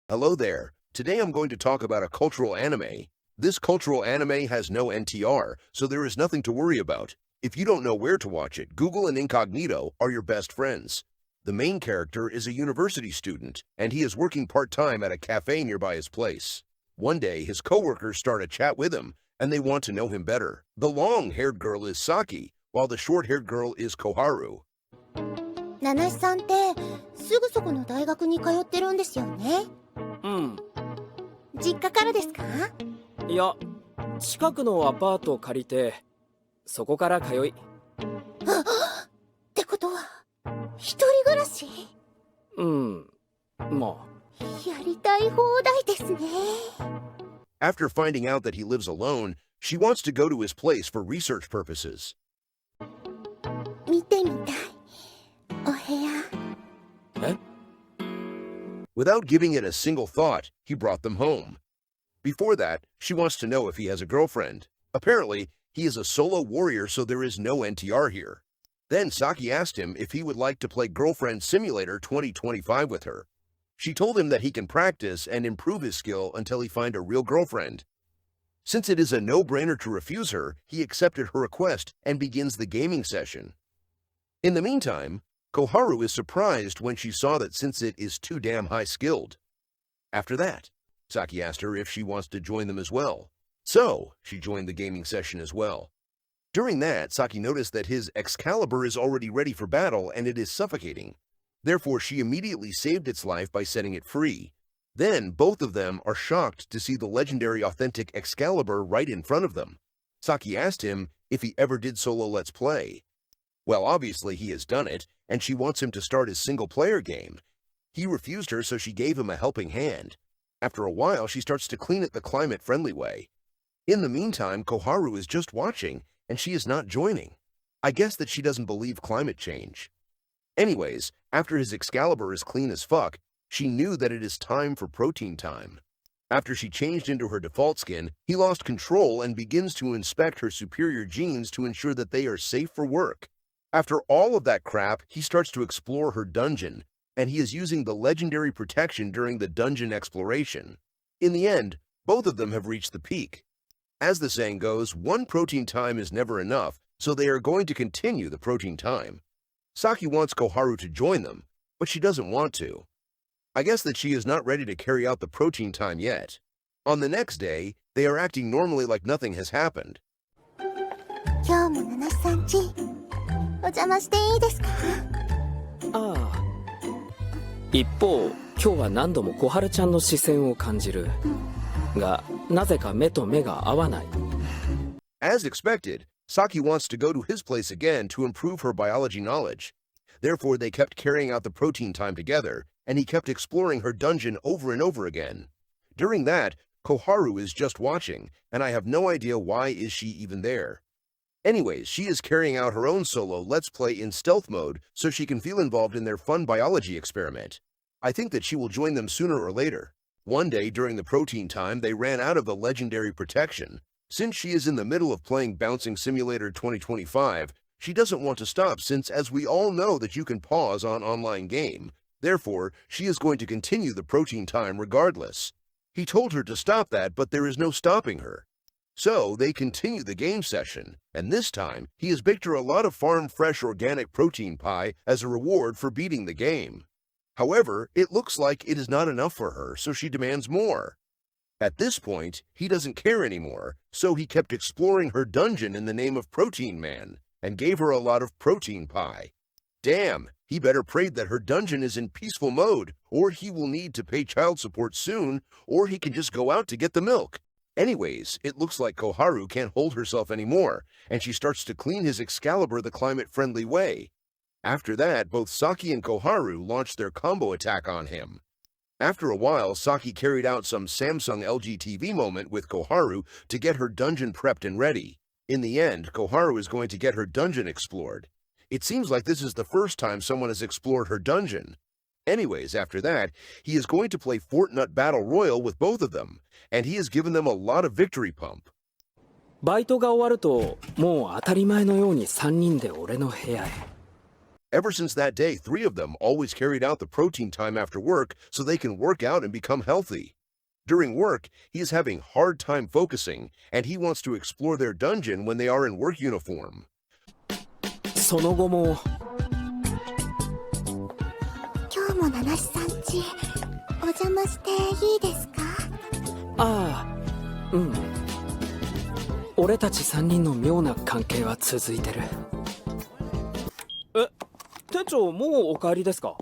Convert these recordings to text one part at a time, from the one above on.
Hello there. Today I'm going to talk about a cultural anime. This cultural anime has no NTR, so there is nothing to worry about. If you don't know where to watch it, Google and Incognito are your best friends. The main character is a university student, and he is working part-time at a cafe nearby his place. One day, his coworkers start a chat with him, and they want to know him better. The long-haired girl is Saki, while the short-haired girl is Koharu. ナナシさんってすぐそこの大学に通ってるんですよね。うん。実家からですか？いや、近くのアパートを借りて、そこから通い。ってことは一人暮らし？うん。まあ。やりたい放題ですね。After finding out that he lives alone, she wants to go to his place for research purposes. 見てみたい。お部屋。え? Without giving it a single thought, he brought them home. Before that, she wants to know if he has a girlfriend. Apparently, he is a solo warrior, so there is no NTR here. Then Saki asked him if he would like to play Girlfriend Simulator 2025 with her. She told him that he can practice and improve his skill until he find a real girlfriend. Since it is a no-brainer to refuse her, he accepted her request and begins the gaming session. In the meantime, Koharu is surprised when she saw that since it is too damn high-skilled. After that, Saki asked her if she wants to join them as well. So, she joined the gaming session as well. During that, Saki noticed that his Excalibur is already ready for battle and it is suffocating. Therefore, she immediately saved its life by setting it free. Then, both of them are shocked to see the legendary authentic Excalibur right in front of them. Saki asked him if he ever did solo Let's Play. Well, obviously he has done it, and she wants him to start his single-player game. He refused her, so she gave him a helping hand. After a while, she starts to clean it the climate-friendly way. In the meantime, Koharu is just watching, and she is not joining. I guess that she doesn't believe climate change. Anyways, after his Excalibur is clean as fuck, she knew that it is time for protein time. After she changed into her default skin, he lost control and begins to inspect her superior genes to ensure that they are safe for work. After all of that crap, he starts to explore her dungeon, and he is using the legendary protection during the dungeon exploration. In the end, both of them have reached the peak. As the saying goes, one protein time is never enough, so they are going to continue the protein time. Saki wants Koharu to join them, but she doesn't want to. I guess that she is not ready to carry out the protein time yet. On the next day, they are acting normally like nothing has happened. 今日もナナシさんちお邪魔していいですか？ああ。一方、今日は何度も小春ちゃんの視線を感じる。が、なぜか目と目が合わない。As expected, Saki wants to go to his place again to improve her biology knowledge. Therefore, they kept carrying out the protein time together, and he kept exploring her dungeon over and over again. During that, Koharu is just watching, and I have no idea why is she even there. Anyways, she is carrying out her own solo Let's Play in stealth mode so she can feel involved in their fun biology experiment. I think that she will join them sooner or later. One day during the protein time, they ran out of the legendary protection. Since she is in the middle of playing Bouncing Simulator 2025, she doesn't want to stop since, as we all know, that you can pause on online game. Therefore, she is going to continue the protein time regardless. He told her to stop that, but there is no stopping her. So, they continue the game session, and this time, he has baked her a lot of farm-fresh organic protein pie as a reward for beating the game. However, it looks like it is not enough for her, so she demands more. At this point, he doesn't care anymore, so he kept exploring her dungeon in the name of Protein Man, and gave her a lot of protein pie. Damn, he better pray that her dungeon is in peaceful mode, or he will need to pay child support soon, or he can just go out to get the milk. Anyways, it looks like Koharu can't hold herself anymore, and she starts to clean his Excalibur the climate-friendly way. After that, both Saki and Koharu launched their combo attack on him. After a while, Saki carried out some Samsung LG TV moment with Koharu to get her dungeon prepped and ready. In the end, Koharu is going to get her dungeon explored. It seems like this is the first time someone has explored her dungeon. Anyways, after that, he is going to play Fortnite Battle Royale with both of them, and he has given them a lot of victory pump. バイトが終わると、もう当たり前のように3人で俺の部屋へ。Ever since that day, 3 of them always carried out the protein time after work so they can work out and become healthy. During work, he is having hard time focusing, and he wants to explore their dungeon when they are in work uniform. その後も今日もナナシさんちお邪魔していいですか？ああうん俺たち3人の妙な関係は続いてる。店長もうお帰りですか？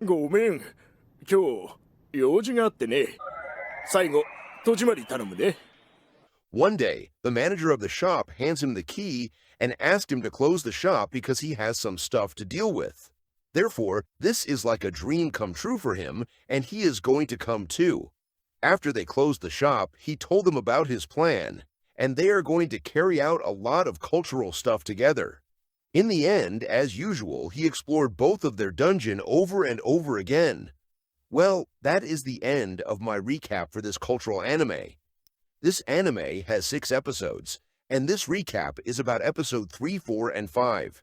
ごめん、今日用事があってね。最後戸締まり頼むね。One day, the manager of the shop hands him the key and asked him to close the shop because he has some stuff to deal with. Therefore, this is like a dream come true for him, and he is going to come too. After they closed the shop, he told them about his plan, and they are going to carry out a lot of cultural stuff together. In the end, as usual, he explored both of their dungeon over and over again. Well, that is the end of my recap for this cultural anime. This anime has 6 episodes, and this recap is about episode 3, 4, and 5.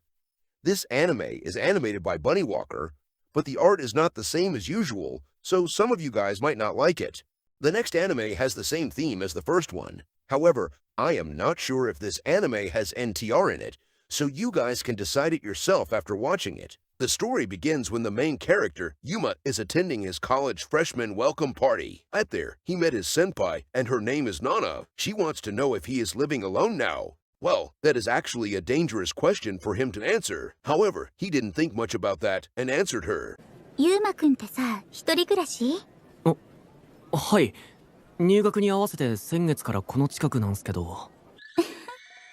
This anime is animated by Bunny Walker, but the art is not the same as usual, so some of you guys might not like it. The next anime has the same theme as the first one. However, I am not sure if this anime has NTR in it, so you guys can decide it yourself after watching it. The story begins when the main character, Yuma, is attending his college freshman welcome party. At there, he met his senpai, and her name is Nana. She wants to know if he is living alone now. Well, that is actually a dangerous question for him to answer. However, he didn't think much about that and answered her. ユーマくんってさ、一人暮らし？はい。入学に合わせて先月からこの近くなんすけど。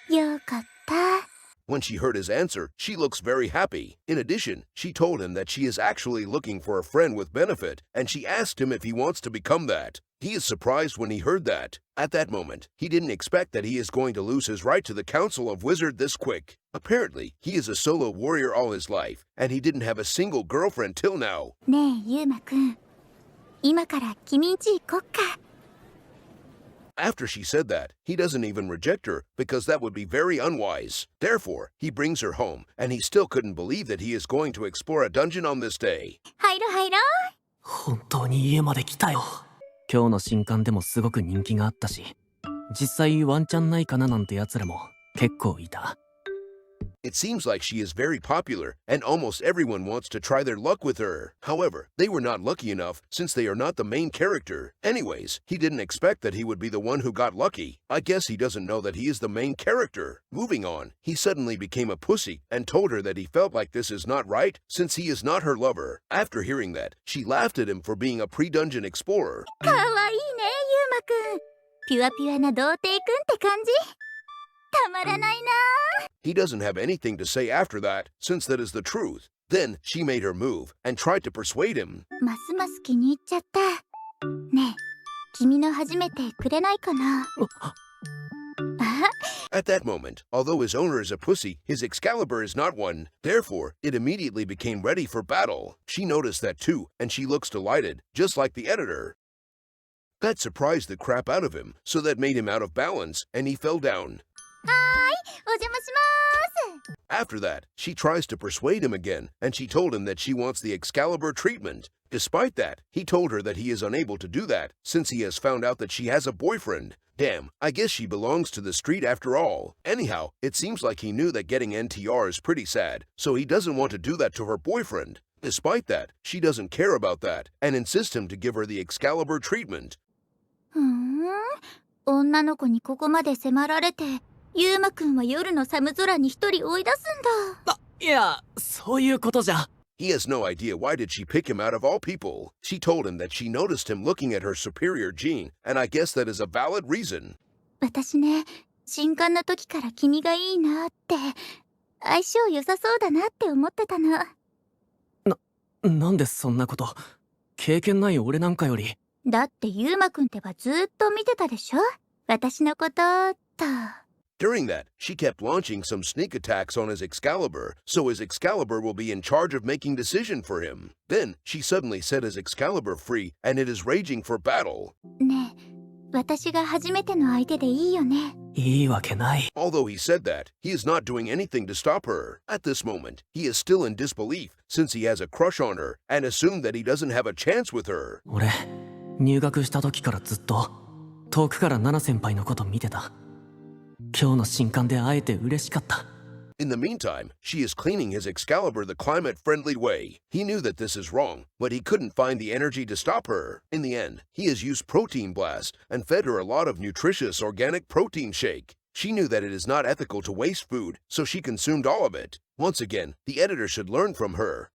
よかった。When she heard his answer, she looks very happy. In addition, she told him that she is actually looking for a friend with benefit, and she asked him if he wants to become that. He is surprised when he heard that. At that moment, he didn't expect that he is going to lose his right to the Council of Wizard this quick. Apparently, he is a solo warrior all his life, and he didn't have a single girlfriend till now. ねえ、ユーマくん。今から君んち行こっか。After she said that, he doesn't even reject her because that would be very unwise. Therefore, he brings her home, and he still couldn't believe that he is going to explore a dungeon on this day. 入ろ入ろ。本当に家まで来たよ。今日の新刊でもすごく人気があったし、実際ワンチャンないかななんて奴らも結構いた。It seems like she is very popular, and almost everyone wants to try their luck with her. However, they were not lucky enough since they are not the main character. Anyways, he didn't expect that he would be the one who got lucky. I guess he doesn't know that he is the main character. Moving on, he suddenly became a pussy and told her that he felt like this is not right since he is not her lover. After hearing that, she laughed at him for being a pre-dungeon explorer. かわいいね、ユーマくん。ピュアピュアな童貞くんって感じ。たまらないな。He doesn't have anything to say after that, since that is the truth. Then she made her move and tried to persuade him. ますます気に入っちゃった。ねえ、君の初めてくれないかな。At that moment, although his owner is a pussy, his Excalibur is not one. Therefore, it immediately became ready for battle. She noticed that too, and she looks delighted, just like the editor. That surprised the crap out of him, so that made him out of balance, and he fell down. はーい、お邪魔します。 After that, she tries to persuade him again, and she told him that she wants the Excalibur treatment. Despite that, he told her that he is unable to do that, since he has found out that she has a boyfriend. Damn, I guess she belongs to the street after all. Anyhow, it seems like he knew that getting NTR is pretty sad, so he doesn't want to do that to her boyfriend. Despite that, she doesn't care about that, and insists him to give her the Excalibur treatment. ふーん、女の子にここまで迫られて、ユーマくんは夜の寒空に一人追い出すんだ。いや、そういうことじゃ。He has no idea why did she pick him out of all people. She told him that she noticed him looking at her superior gene, and I guess that is a valid reason. 私ね、新刊の時から君がいいなって、相性良さそうだなって思ってたの。なんでそんなこと。経験ない俺なんかより。だってユーマくんってばずーっと見てたでしょ、私のことと。During that, she kept launching some sneak attacks on his Excalibur, so his Excalibur will be in charge of making decision for him. Then, she suddenly set his Excalibur free, and it is raging for battle. ねえ、私が初めての相手でいいよね。いいわけない。 Although he said that, he is not doing anything to stop her. At this moment, he is still in disbelief since he has a crush on her and assumed that he doesn't have a chance with her. 俺、入学した時からずっと遠くからナナ先輩のこと見てた。今日の新刊で会えて嬉しかった。 In the meantime, she is cleaning his Excalibur the climate-friendly way. He knew that this is wrong, but he couldn't find the energy to stop her. In the end, he has used Protein Blast and fed her a lot of nutritious organic protein shake. She knew that it is not ethical to waste food, so she consumed all of it. Once again, the editor should learn from her.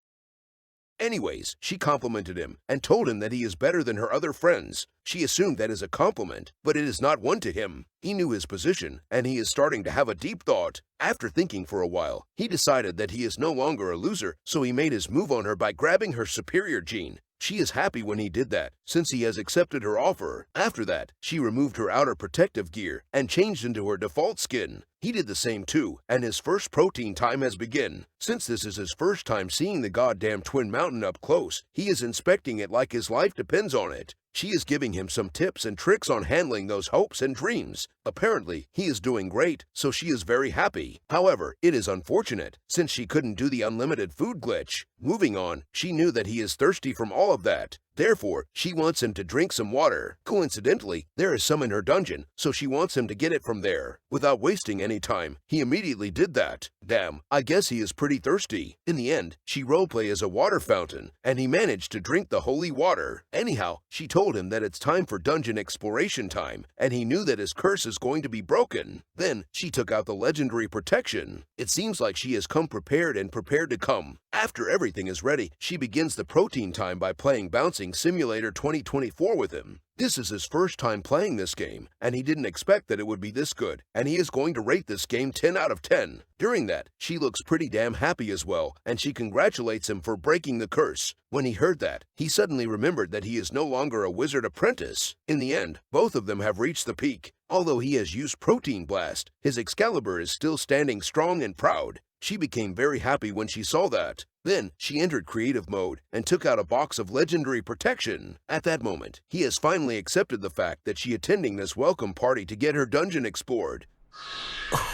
Anyways, she complimented him and told him that he is better than her other friends. She assumed that is a compliment, but it is not one to him. He knew his position, and he is starting to have a deep thought. After thinking for a while, he decided that he is no longer a loser, so he made his move on her by grabbing her superior gene. She is happy when he did that, since he has accepted her offer. After that, she removed her outer protective gear and changed into her default skin. He did the same too, and his first protein time has begun. Since this is his first time seeing the goddamn Twin Mountain up close, he is inspecting it like his life depends on it. She is giving him some tips and tricks on handling those hopes and dreams. Apparently, he is doing great, so she is very happy. However, it is unfortunate, since she couldn't do the unlimited food glitch. Moving on, she knew that he is thirsty from all of that. Therefore, she wants him to drink some water. Coincidentally, there is some in her dungeon, so she wants him to get it from there. Without wasting any time, he immediately did that. Damn, I guess he is pretty thirsty. In the end, she roleplay as a water fountain, and he managed to drink the holy water. Anyhow, she told him that it's time for dungeon exploration time, and he knew that his curse is going to be broken. Then, she took out the legendary protection. It seems like she has come prepared and prepared to come. After everything is ready, she begins the protein time by playing Bouncing Simulator 2024 with him. This is his first time playing this game, and he didn't expect that it would be this good, and he is going to rate this game 10 out of 10. During that, she looks pretty damn happy as well, and she congratulates him for breaking the curse. When he heard that, he suddenly remembered that he is no longer a wizard apprentice. In the end, both of them have reached the peak. Although he has used Protein Blast, his Excalibur is still standing strong and proud. She became very happy when she saw that. Then, she entered creative mode and took out a box of legendary protection. At that moment, he has finally accepted the fact that she attending this welcome party to get her dungeon explored.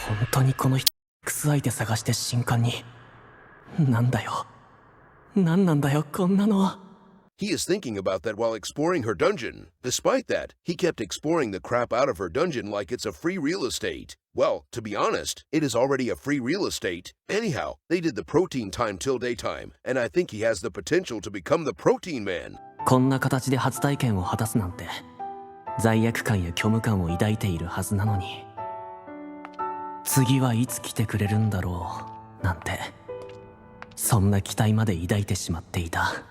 本当にこの人 X 相手探して新刊に。なんだよ。なんなんだよこんなの。 He is thinking about that while exploring her dungeon. Despite that, he kept exploring the crap out of her dungeon like it's a free real estate. Well, to be honest, it is already a free real estate. Anyhow, they did the protein time till daytime, and I think he has the potential to become the protein man. こんな形で初体験を果たすなんて罪悪感や虚無感を抱いているはずなのに、次はいつ来てくれるんだろうなんて、そんな期待まで抱いてしまっていた。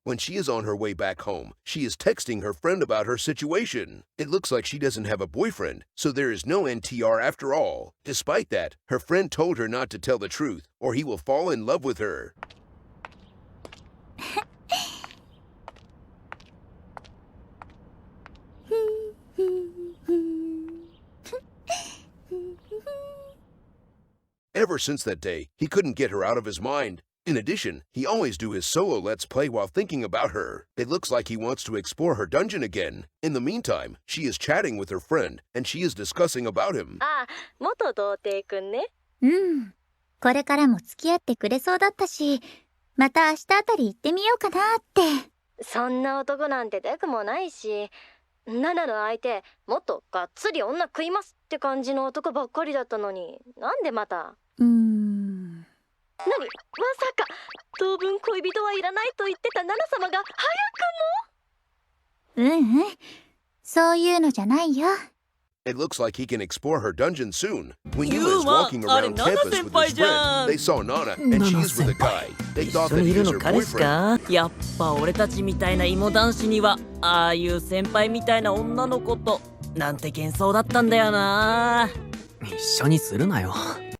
When she is on her way back home, she is texting her friend about her situation. It looks like she doesn't have a boyfriend, so there is no NTR after all. Despite that, her friend told her not to tell the truth, or he will fall in love with her. Ever since that day, he couldn't get her out of his mind. In addition, he always do his solo let's play while thinking about her. It looks like he wants to explore her dungeon again. In the meantime, she is chatting with her friend, and she is discussing about him. あ、元童貞くんね。うん。これからも付き合ってくれそうだったし、また明日あたり行ってみようかなって。そんな男なんてデクもないし、ナナの相手もっとがっつり女食いますって感じの男ばっかりだったのに、なんでまた。何、まさか当分恋人はいらないと言ってたナナ様が早くも。うんうん、そういうのじゃないよ。 It looks like he can explore her dungeon soon. When Yuma is walking around campus with his friend, they saw Nana, and she is with a guy. They thought that he is her boyfriend. やっぱ俺たちみたいな芋男子にはああいう先輩みたいな女の子となんて幻想だったんだよな。一緒にするなよ。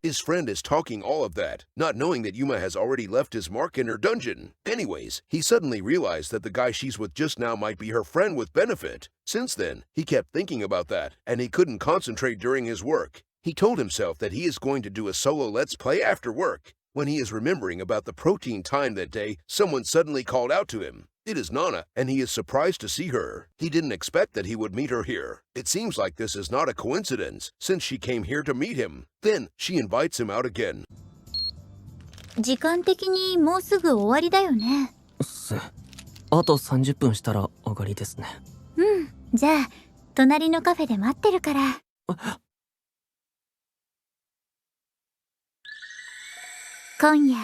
His friend is talking all of that, not knowing that Yuma has already left his mark in her dungeon. Anyways, he suddenly realized that the guy she's with just now might be her friend with benefit. Since then, he kept thinking about that, and he couldn't concentrate during his work. He told himself that he is going to do a solo let's play after work. When he is remembering about the protein time that day, someone suddenly called out to him. It is Nana, and he is surprised to see her. He didn't expect that he would meet her here. It seems like this is not a coincidence, since she came here to meet him. Then, she invites him out again. 時間的にもうすぐ終わりだよね。あと30分したら上がりですね。うん、じゃあ隣のカフェで待ってるから。今夜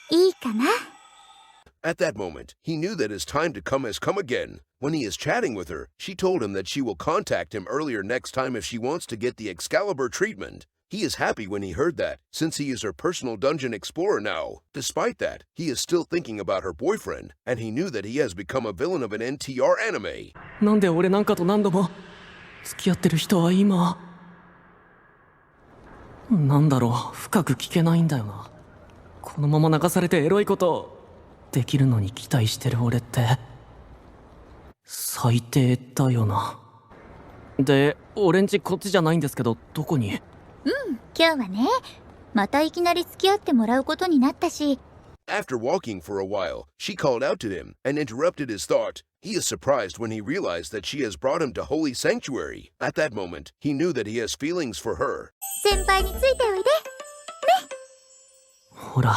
いいかな？ At that moment, he knew that his time to come has come again. When he is chatting with her, she told him that she will contact him earlier next time if she wants to get the Excalibur treatment. He is happy when he heard that, since he is her personal dungeon explorer now. Despite that, he is still thinking about her boyfriend, and he knew that he has become a villain of an NTR anime. なんで俺なんかと何度も付き合ってる人は今なんだろう、深く聞けないんだよな。このまま流されてエロいことできるのに期待してる俺って最低だよな。で、俺んちこっちじゃないんですけど、どこに？今日はね、またいきなり付き合ってもらうことになったし。 After walking for a while, she called out to him and interrupted his thought. He is surprised when he realized that she has brought him to Holy Sanctuary. At that moment, he knew that he has feelings for her. 先輩についておいで。ほら、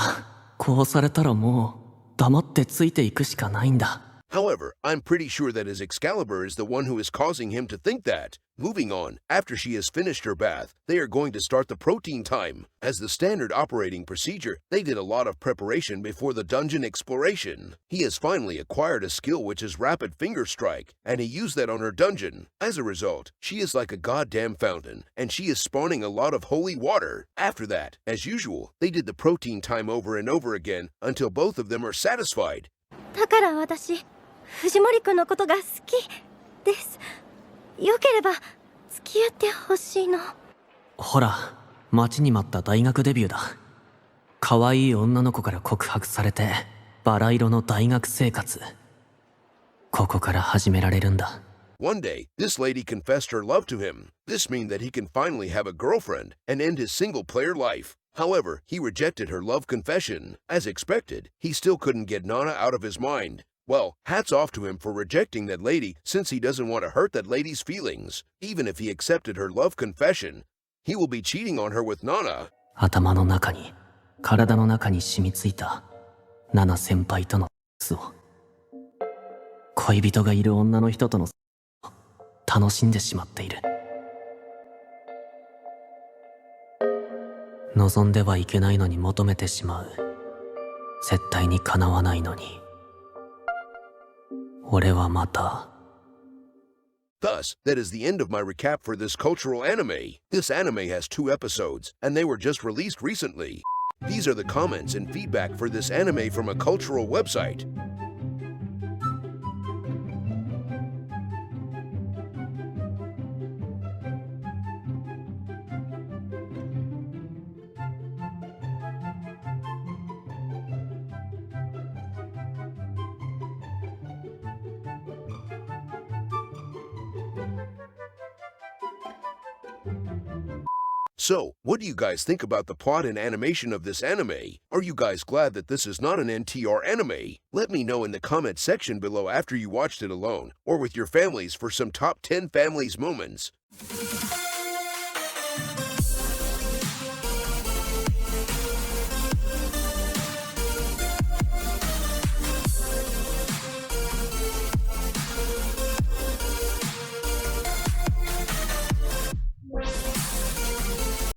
こうされたらもう黙ってついていくしかないんだ。 However, I'm pretty sure that his Excalibur is the one who is causing him to think that. Moving on, after she has finished her bath, they are going to start the protein time. As the standard operating procedure, they did a lot of preparation before the dungeon exploration. He has finally acquired a skill which is Rapid Finger Strike, and he used that on her dungeon. As a result, she is like a goddamn fountain, and she is spawning a lot of holy water. After that, as usual, they did the protein time over and over again until both of them are satisfied. だから私藤森くんのことが好きです。よければ付き合ってほしいの。ほら、待ちに待った大学デビューだ。可愛い女の子から告白されてバラ色の大学生活、ここから始められるんだ。 One day, this lady confessed her love to him. This means that he can finally have a girlfriend and end his single-player life. However, he rejected her love confession. As expected, he still couldn't get Nana out of his mind. Well, hats off to him for rejecting that lady since he doesn't want to hurt that lady's feelings. Even if he accepted her love confession, he will be cheating on her with Nana. 頭の中に、体の中に染みついたナナ先輩とのスを、恋人がいる女の人とのスを楽しんでしまっている。望んではいけないのに求めてしまう。絶対に叶わないのに。俺はまた。 Thus, that is the end of my recap for this cultural anime. This anime has 2 episodes, and they were just released recently. These are the comments and feedback for this anime from a cultural website. So, what do you guys think about the plot and animation of this anime? Are you guys glad that this is not an NTR anime? Let me know in the comment section below after you watched it alone, or with your families for some top 10 families moments.